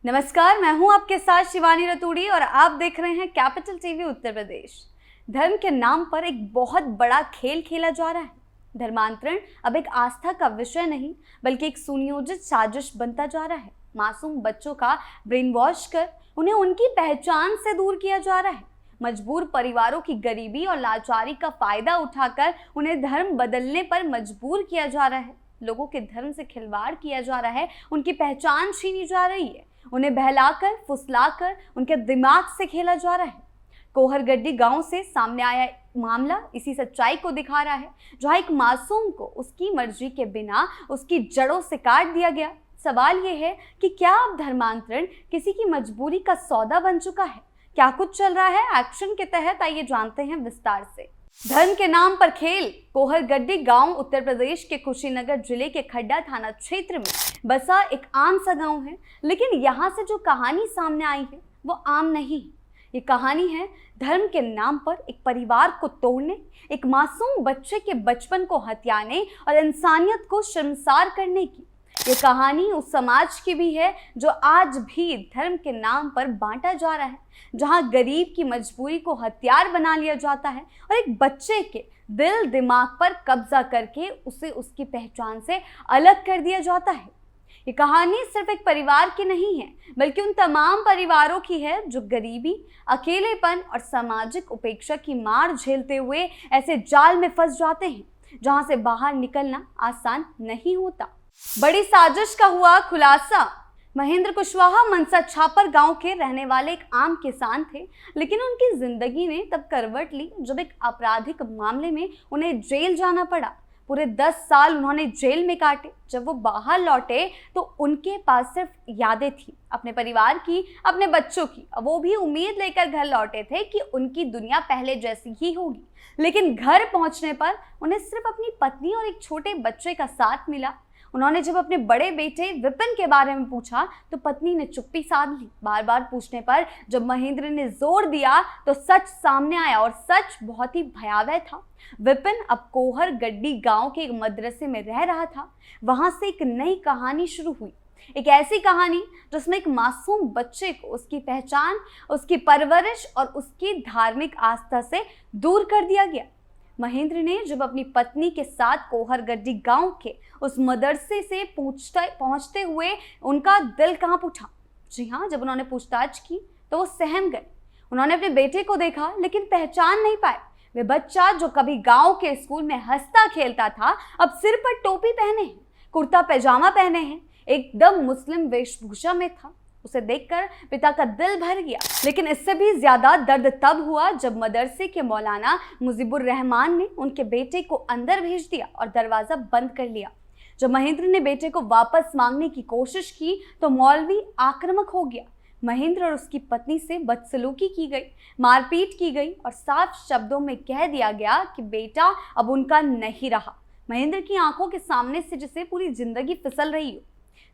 नमस्कार, मैं हूं आपके साथ शिवानी रतूड़ी और आप देख रहे हैं कैपिटल टीवी उत्तर प्रदेश। धर्म के नाम पर एक बहुत बड़ा खेल खेला जा रहा है। धर्मांतरण अब एक आस्था का विषय नहीं बल्कि एक सुनियोजित साजिश बनता जा रहा है। मासूम बच्चों का ब्रेन वॉश कर उन्हें उनकी पहचान से दूर किया जा रहा है। मजबूर परिवारों की गरीबी और लाचारी का फायदा उठाकर उन्हें धर्म बदलने पर मजबूर किया जा रहा है। लोगों के धर्म से खिलवाड़ किया जा रहा है, उनकी पहचान छीनी जा रही है, उन्हें बहलाकर फुसलाकर उनके दिमाग से खेला जा रहा है। कोहरगड्डी गांव से सामने आया मामला इसी सच्चाई को दिखा रहा है, जहां एक मासूम को उसकी मर्जी के बिना उसकी जड़ों से काट दिया गया। सवाल ये है कि क्या अब धर्मांतरण किसी की मजबूरी का सौदा बन चुका है? क्या कुछ चल रहा है एक्शन के तहत, आइए जानते हैं विस्तार से। धर्म के नाम पर खेल। कोहरगड्डी गांव उत्तर प्रदेश के कुशीनगर जिले के खड्डा थाना क्षेत्र में बसा एक आम सा गांव है, लेकिन यहाँ से जो कहानी सामने आई है वो आम नहीं है। ये कहानी है धर्म के नाम पर एक परिवार को तोड़ने, एक मासूम बच्चे के बचपन को हत्याने और इंसानियत को शर्मसार करने की। ये कहानी उस समाज की भी है जो आज भी धर्म के नाम पर बांटा जा रहा है, जहां गरीब की मजबूरी को हथियार बना लिया जाता है और एक बच्चे के दिल दिमाग पर कब्जा करके उसे उसकी पहचान से अलग कर दिया जाता है। ये कहानी सिर्फ एक परिवार की नहीं है बल्कि उन तमाम परिवारों की है जो गरीबी, अकेलेपन और सामाजिक उपेक्षा की मार झेलते हुए ऐसे जाल में फंस जाते हैं जहां से बाहर निकलना आसान नहीं होता। बड़ी साजिश का हुआ खुलासा। महेंद्र कुशवाहा मनसा छापर गांव के रहने वाले एक आम किसान थे, लेकिन उनकी जिंदगी ने तब करवट ली जब एक आपराधिक मामले में उन्हें जेल जाना पड़ा। पूरे 10 साल उन्होंने जेल में काटे। जब वो बाहर लौटे तो उनके पास सिर्फ यादें थी, अपने परिवार की, अपने बच्चों की। वो भी उम्मीद लेकर घर लौटे थे कि उनकी दुनिया पहले जैसी ही होगी, लेकिन घर पहुंचने पर उन्हें सिर्फ अपनी पत्नी और एक छोटे बच्चे का साथ मिला। उन्होंने जब अपने बड़े बेटे विपिन के बारे में पूछा तो पत्नी ने चुप्पी साध ली। बार बार पूछने पर जब महेंद्र ने जोर दिया तो सच सामने आया और सच बहुत ही भयावह था। विपिन अब कोहरगड्डी गांव के एक मदरसे में रह रहा था। वहां से एक नई कहानी शुरू हुई, एक ऐसी कहानी जिसमें एक मासूम बच्चे को उसकी पहचान, उसकी परवरिश और उसकी धार्मिक आस्था से दूर कर दिया गया। महेंद्र ने जब अपनी पत्नी के साथ कोहरगड्डी गांव के उस मदरसे से पहुंचते हुए उनका दिल कांप उठा। जी हाँ, जब उन्होंने पूछताछ की तो वो सहम गए। उन्होंने अपने बेटे को देखा लेकिन पहचान नहीं पाए। वे बच्चा जो कभी गांव के स्कूल में हंसता खेलता था, अब सिर पर टोपी पहने हैं, कुर्ता पैजामा पहने हैं, एकदम मुस्लिम वेशभूषा में था। उसे देखकर पिता का दिल भर गया। लेकिन इससे भी ज्यादा दर्द तब हुआ जब मदरसे के मौलाना मुजीबुर रहमान ने उनके बेटे को अंदर भेज दिया और दरवाजा बंद कर लिया। जब महेंद्र ने बेटे को वापस मांगने की कोशिश की तो मौलवी आक्रामक हो गया। महेंद्र और उसकी पत्नी से बदसलूकी की गई, मारपीट की गई और साफ शब्दों में कह दिया गया कि बेटा अब उनका नहीं रहा। महेंद्र की आंखों के सामने से जिसे पूरी जिंदगी फिसल रही हो।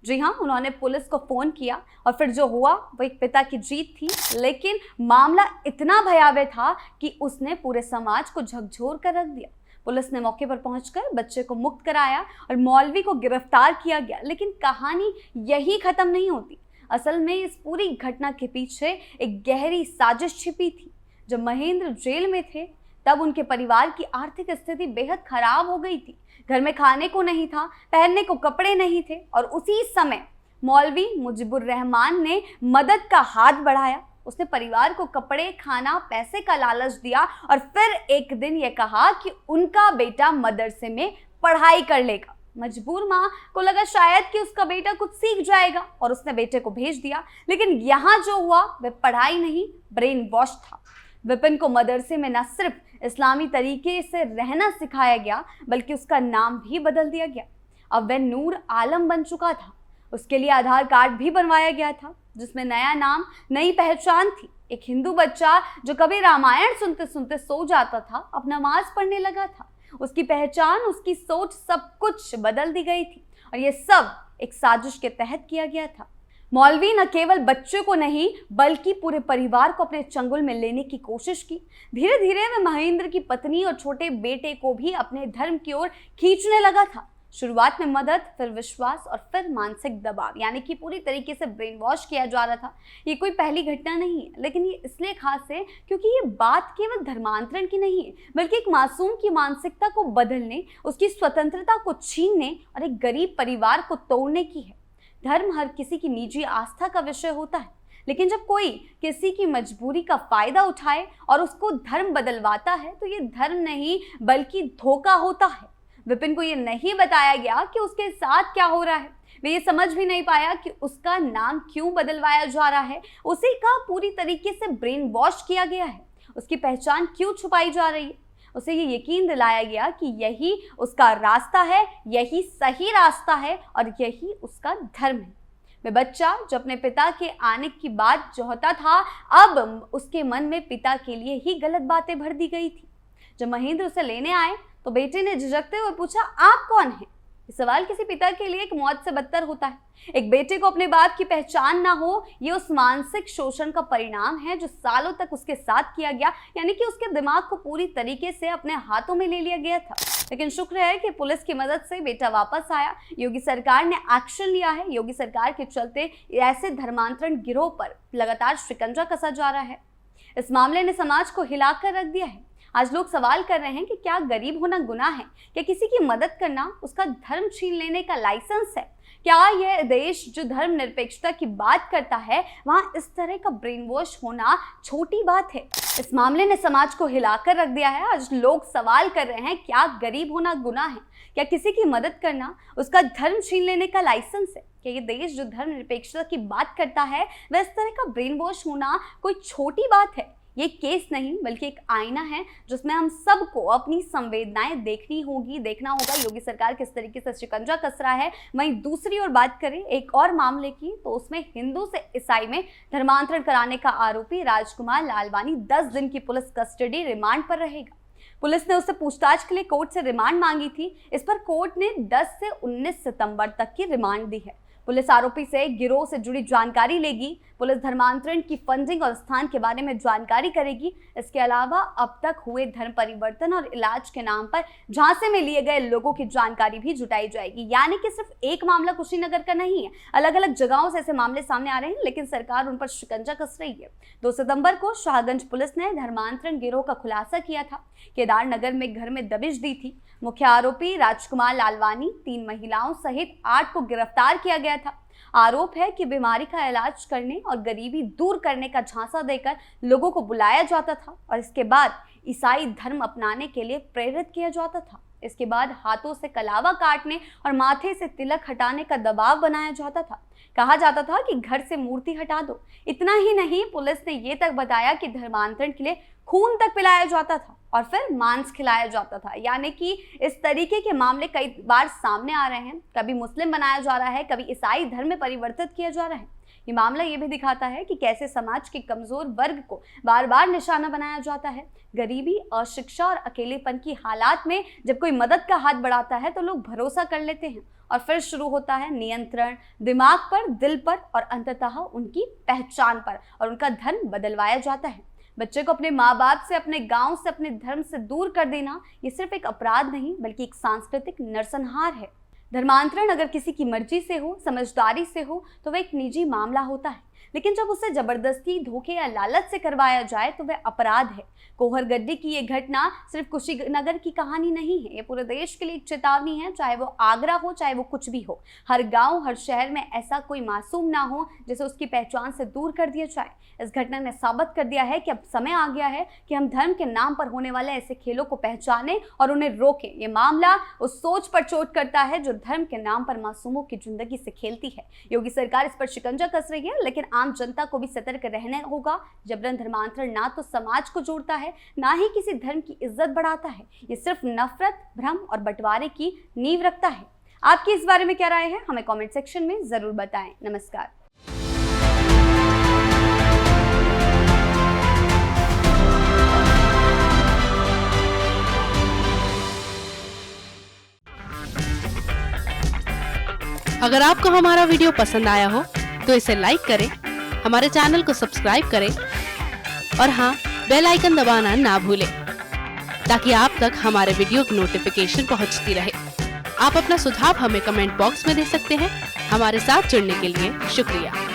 जी हाँ, उन्होंने पुलिस को फोन किया और फिर जो हुआ वो एक पिता की जीत थी। लेकिन मामला इतना भयावह था कि उसने पूरे समाज को झकझोर कर रख दिया। पुलिस ने मौके पर पहुंचकर बच्चे को मुक्त कराया और मौलवी को गिरफ्तार किया गया। लेकिन कहानी यही खत्म नहीं होती। असल में इस पूरी घटना के पीछे एक गहरी साजिश छिपी थी। जब महेंद्र जेल में थे तब उनके परिवार की आर्थिक स्थिति बेहद खराब हो गई थी। घर में खाने को नहीं था, पहनने को कपड़े नहीं थे और उसी समय मौलवी मुजीबुर रहमान ने मदद का हाथ बढ़ाया। उसने परिवार को कपड़े, खाना, पैसे का लालच दिया और फिर एक दिन ये कहा कि उनका बेटा मदरसे में पढ़ाई कर लेगा। मजबूर माँ को लगा शायद कि उसका बेटा कुछ सीख जाएगा और उसने बेटे को भेज दिया। लेकिन यहाँ जो हुआ वह पढ़ाई नहीं, ब्रेन वॉश था। विपिन को मदरसे में न सिर्फ इस्लामी तरीके से रहना सिखाया गया बल्कि उसका नाम भी बदल दिया गया। अब वह नूर आलम बन चुका था। उसके लिए आधार कार्ड भी बनवाया गया था जिसमें नया नाम, नई पहचान थी। एक हिंदू बच्चा जो कभी रामायण सुनते सुनते सो जाता था अब नमाज पढ़ने लगा था। उसकी पहचान, उसकी सोच, सब कुछ बदल दी गई थी और ये सब एक साजिश के तहत किया गया था। मौलवी न केवल बच्चे को नहीं बल्कि पूरे परिवार को अपने चंगुल में लेने की कोशिश की। धीरे धीरे वह महेंद्र की पत्नी और छोटे बेटे को भी अपने धर्म की ओर खींचने लगा था। शुरुआत में मदद, फिर विश्वास और फिर मानसिक दबाव, यानी कि पूरी तरीके से ब्रेन वॉश किया जा रहा था। ये कोई पहली घटना नहीं है, लेकिन ये इसलिए खास है क्योंकि ये बात केवल धर्मांतरण की नहीं है, बल्कि एक मासूम की मानसिकता को बदलने, उसकी स्वतंत्रता को छीनने और एक गरीब परिवार को तोड़ने की है। धर्म हर किसी की निजी आस्था का विषय होता है, लेकिन जब कोई किसी की मजबूरी का फायदा उठाए और उसको धर्म बदलवाता है तो ये धर्म नहीं बल्कि धोखा होता है। विपिन को ये नहीं बताया गया कि उसके साथ क्या हो रहा है, वे ये समझ भी नहीं पाया कि उसका नाम क्यों बदलवाया जा रहा है, उसी का पूरी तरीके से ब्रेन वॉश किया गया है, उसकी पहचान क्यों छुपाई जा रही है। उसे ये यकीन दिलाया गया कि यही उसका रास्ता है, यही सही रास्ता है और यही उसका धर्म है। वह बच्चा जो अपने पिता के आने की बात चाहता था, अब उसके मन में पिता के लिए ही गलत बातें भर दी गई थी। जब महेंद्र उसे लेने आए तो बेटे ने झिझकते हुए पूछा, आप कौन हैं? ये सवाल किसी पिता के लिए एक मौत से बदतर होता है। एक बेटे को अपने बाप की पहचान ना हो, ये उस मानसिक शोषण का परिणाम है जो सालों तक उसके साथ किया गया, यानी कि उसके दिमाग को पूरी तरीके से अपने हाथों में ले लिया गया था। लेकिन शुक्र है कि पुलिस की मदद से बेटा वापस आया। योगी सरकार ने एक्शन लिया है। योगी सरकार के चलते ऐसे धर्मांतरण गिरोह पर लगातार शिकंजा कसा जा रहा है। इस मामले ने समाज को हिलाकर रख दिया है। आज लोग सवाल कर रहे हैं कि क्या गरीब होना गुनाह है? क्या किसी की मदद करना उसका धर्म छीन लेने का लाइसेंस है? क्या यह देश जो धर्म निरपेक्षता की बात करता है, वहाँ इस तरह का ब्रेन वॉश होना छोटी बात है? इस मामले ने समाज को हिलाकर रख दिया है। आज लोग सवाल कर रहे हैं, क्या गरीब होना गुनाह है? क्या किसी की मदद करना उसका धर्म छीन लेने का लाइसेंस है? क्या ये देश जो धर्म निरपेक्षता की बात करता है, वह इस तरह का ब्रेन वॉश होना कोई छोटी बात है? ये केस नहीं बल्कि एक आईना है जिसमें हम सबको अपनी संवेदनाएं देखना होगा। योगी सरकार किस तरीके से शिकंजा कस रहा है। वहीं दूसरी ओर बात करें एक और मामले की, तो उसमें हिंदू से ईसाई में धर्मांतरण कराने का आरोपी राजकुमार लालवानी 10 दिन की पुलिस कस्टडी रिमांड पर रहेगा। पुलिस ने उससे पूछताछ के लिए कोर्ट से रिमांड मांगी थी। इस पर कोर्ट ने 10 से 19 सितंबर तक की रिमांड दी है। पुलिस आरोपी से गिरोह से जुड़ी जानकारी लेगी। पुलिस धर्मांतरण की फंडिंग और स्थान के बारे में जानकारी करेगी। इसके अलावा अब तक हुए धर्म परिवर्तन और इलाज के नाम पर झांसे में लिए गए लोगों की जानकारी भी जुटाई जाएगी। यानी कि सिर्फ एक मामला कुशीनगर का नहीं है, अलग अलग जगहों से ऐसे मामले सामने आ रहे हैं, लेकिन सरकार उन पर शिकंजा कस रही है। 2 सितंबर को शाहगंज पुलिस ने धर्मांतरण गिरोह का खुलासा किया था। केदारनगर में घर में दबिश दी थी। मुख्य आरोपी राजकुमार लालवानी 3 महिलाओं सहित 8 को गिरफ्तार किया गया था। आरोप है कि बीमारी का इलाज करने और गरीबी दूर करने का झांसा देकर लोगों को बुलाया जाता था और इसके बाद ईसाई धर्म अपनाने के लिए प्रेरित किया जाता था। इसके बाद हाथों से कलावा काटने और माथे से तिलक हटाने का दबाव बनाया जाता था। कहा जाता था कि घर से मूर्ति हटा दो। इतना ही नहीं, पुलिस ने ये तक बताया कि धर्मांतरण के लिए खून तक पिलाया जाता था और फिर मांस खिलाया जाता था। यानी कि इस तरीके के मामले कई बार सामने आ रहे हैं। कभी मुस्लिम बनाया जा रहा है, कभी ईसाई धर्म में परिवर्तित किया जा रहा है। ये मामला ये भी दिखाता है कि कैसे समाज के कमजोर वर्ग को बार बार निशाना बनाया जाता है। गरीबी, अशिक्षा और अकेलेपन की हालात में जब कोई मदद का हाथ बढ़ाता है तो लोग भरोसा कर लेते हैं और फिर शुरू होता है नियंत्रण दिमाग पर, दिल पर और अंततः उनकी पहचान पर, और उनका धर्म बदलवाया जाता है। बच्चे को अपने माँ बाप से, अपने गांव से, अपने धर्म से दूर कर देना ये सिर्फ एक अपराध नहीं बल्कि एक सांस्कृतिक नरसंहार है। धर्मांतरण अगर किसी की मर्जी से हो, समझदारी से हो, तो वह एक निजी मामला होता है, लेकिन जब उसे जबरदस्ती, धोखे या लालच से करवाया जाए तो वह अपराध है। कोहरगड्डी की ये घटना सिर्फ कुशीनगर की कहानी नहीं है, ये पूरे देश के लिए एक चेतावनी है। चाहे वो आगरा हो, चाहे वो कुछ भी हो, हर गांव, हर शहर में ऐसा कोई मासूम ना हो जिसे उसकी पहचान से दूर कर दिया जाए। इस घटना ने साबित कर दिया है कि अब समय आ गया है कि हम धर्म के नाम पर होने वाले ऐसे खेलों को पहचानें और उन्हें रोकें। ये मामला उस सोच पर चोट करता है जो धर्म के नाम पर मासूमों की जिंदगी से खेलती है। योगी सरकार इस पर शिकंजा कस रही है, लेकिन आम जनता को भी सतर्क रहना होगा। जबरन धर्मांतरण ना तो समाज को जोड़ता है, ना ही किसी धर्म की इज्जत बढ़ाता है। ये सिर्फ नफरत, भ्रम और बंटवारे की नींव रखता है। आपकी इस बारे में क्या राय है, हमें कमेंट सेक्शन में जरूर बताएं। नमस्कार। अगर आपको हमारा वीडियो पसंद आया हो तो इसे लाइक करें, हमारे चैनल को सब्सक्राइब करें और हाँ, बेल आइकन दबाना ना भूलें ताकि आप तक हमारे वीडियो की नोटिफिकेशन पहुंचती रहे। आप अपना सुझाव हमें कमेंट बॉक्स में दे सकते हैं। हमारे साथ जुड़ने के लिए शुक्रिया।